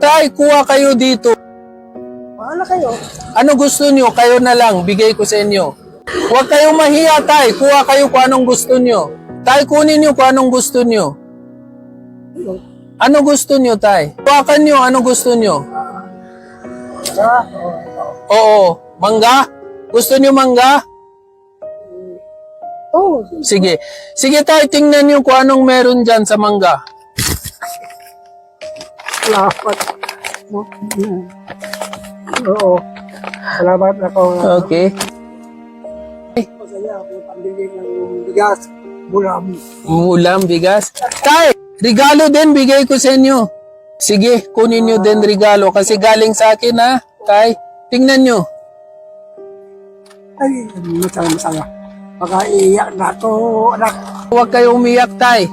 tay, kuha kayo dito. Paano kayo? Ano gusto nyo? Kayo na lang, bigay ko sa inyo. Huwag kayong mahiya, tay. Kuha kayo kung anong gusto nyo. Tay, kunin nyo kung anong gusto nyo. Ano gusto nyo, tay? Kuhakan nyo, ano gusto nyo? Oo. Mangga? Gusto nyo mangga? Oo. Sige. Sige, tay, tingnan nyo kung anong meron dyan sa mangga. Salamat. Oo. Salamat ako. Okay. Masaya ako pambili ng bigas. Bulam. Ulam, bigas. Tay, regalo din bigay ko sa inyo. Sige, kunin nyo din regalo kasi galing sa akin ha. Tay, tingnan nyo. Ay, masaya. Baka iiyak na ako, anak. Huwag kayo umiyak, tay.